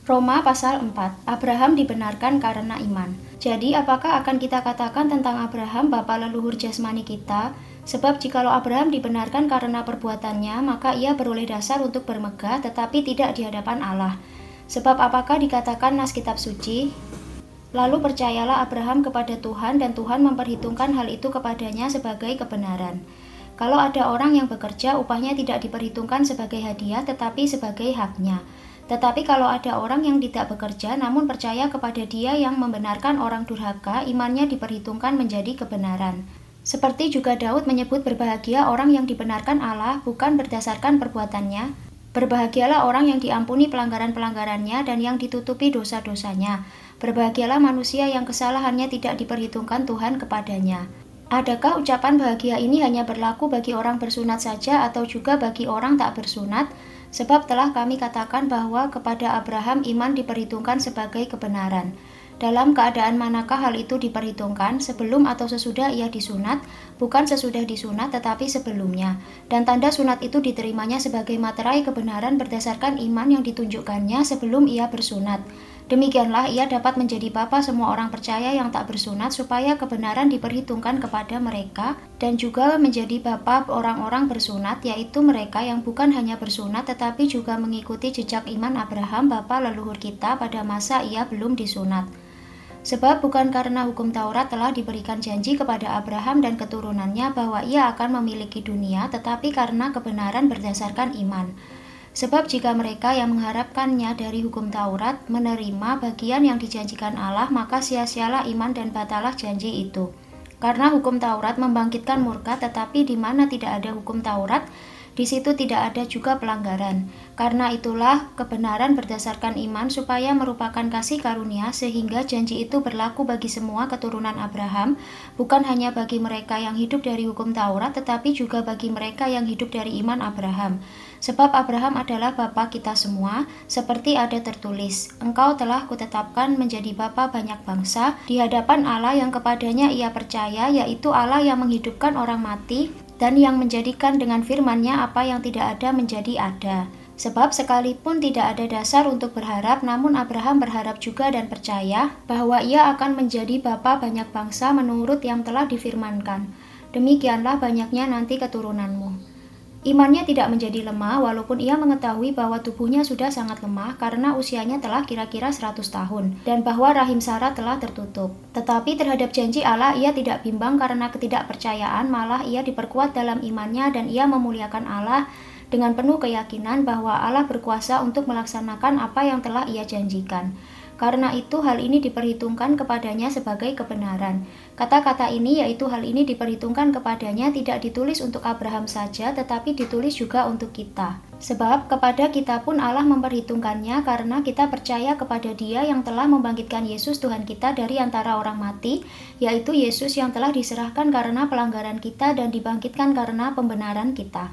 Roma pasal 4, Abraham dibenarkan karena iman. Jadi apakah akan kita katakan tentang Abraham bapa leluhur jasmani kita? Sebab jikalau Abraham dibenarkan karena perbuatannya, maka ia beroleh dasar untuk bermegah tetapi tidak di hadapan Allah. Sebab apakah dikatakan nas kitab suci? Lalu percayalah Abraham kepada Tuhan dan Tuhan memperhitungkan hal itu kepadanya sebagai kebenaran. Kalau ada orang yang bekerja, upahnya tidak diperhitungkan sebagai hadiah tetapi sebagai haknya. Tetapi kalau ada orang yang tidak bekerja namun percaya kepada Dia yang membenarkan orang durhaka, imannya diperhitungkan menjadi kebenaran. Seperti juga Daud menyebut berbahagia orang yang dibenarkan Allah bukan berdasarkan perbuatannya. Berbahagialah orang yang diampuni pelanggaran-pelanggarannya dan yang ditutupi dosa-dosanya. Berbahagialah manusia yang kesalahannya tidak diperhitungkan Tuhan kepadanya. Adakah ucapan bahagia ini hanya berlaku bagi orang bersunat saja atau juga bagi orang tak bersunat? Sebab telah kami katakan bahwa kepada Abraham iman diperhitungkan sebagai kebenaran. Dalam keadaan manakah hal itu diperhitungkan, sebelum atau sesudah ia disunat, bukan sesudah disunat tetapi sebelumnya. Dan tanda sunat itu diterimanya sebagai materai kebenaran berdasarkan iman yang ditunjukkannya sebelum ia bersunat. Demikianlah ia dapat menjadi bapa semua orang percaya yang tak bersunat supaya kebenaran diperhitungkan kepada mereka dan juga menjadi bapa orang-orang bersunat, yaitu mereka yang bukan hanya bersunat tetapi juga mengikuti jejak iman Abraham bapa leluhur kita pada masa ia belum disunat. Sebab bukan karena hukum Taurat telah diberikan janji kepada Abraham dan keturunannya bahwa ia akan memiliki dunia, tetapi karena kebenaran berdasarkan iman. Sebab jika mereka yang mengharapkannya dari hukum Taurat menerima bagian yang dijanjikan Allah, maka sia-sialah iman dan batalah janji itu. Karena hukum Taurat membangkitkan murka, tetapi di mana tidak ada hukum Taurat, di situ tidak ada juga pelanggaran. Karena itulah kebenaran berdasarkan iman supaya merupakan kasih karunia sehingga janji itu berlaku bagi semua keturunan Abraham, bukan hanya bagi mereka yang hidup dari hukum Taurat tetapi juga bagi mereka yang hidup dari iman Abraham. Sebab Abraham adalah bapa kita semua, seperti ada tertulis, "Engkau telah kutetapkan menjadi bapa banyak bangsa di hadapan Allah yang kepadanya ia percaya, yaitu Allah yang menghidupkan orang mati dan yang menjadikan dengan firman-Nya apa yang tidak ada menjadi ada." Sebab sekalipun tidak ada dasar untuk berharap, namun Abraham berharap juga dan percaya bahwa ia akan menjadi bapa banyak bangsa menurut yang telah difirmankan. Demikianlah banyaknya nanti keturunanmu. Imannya tidak menjadi lemah walaupun ia mengetahui bahwa tubuhnya sudah sangat lemah karena usianya telah kira-kira 100 tahun dan bahwa rahim Sarah telah tertutup. Tetapi terhadap janji Allah ia tidak bimbang karena ketidakpercayaan, malah ia diperkuat dalam imannya dan ia memuliakan Allah dengan penuh keyakinan bahwa Allah berkuasa untuk melaksanakan apa yang telah ia janjikan. Karena itu hal ini diperhitungkan kepadanya sebagai kebenaran. Kata-kata ini yaitu hal ini diperhitungkan kepadanya tidak ditulis untuk Abraham saja tetapi ditulis juga untuk kita. Sebab kepada kita pun Allah memperhitungkannya karena kita percaya kepada Dia yang telah membangkitkan Yesus Tuhan kita dari antara orang mati, yaitu Yesus yang telah diserahkan karena pelanggaran kita dan dibangkitkan karena pembenaran kita.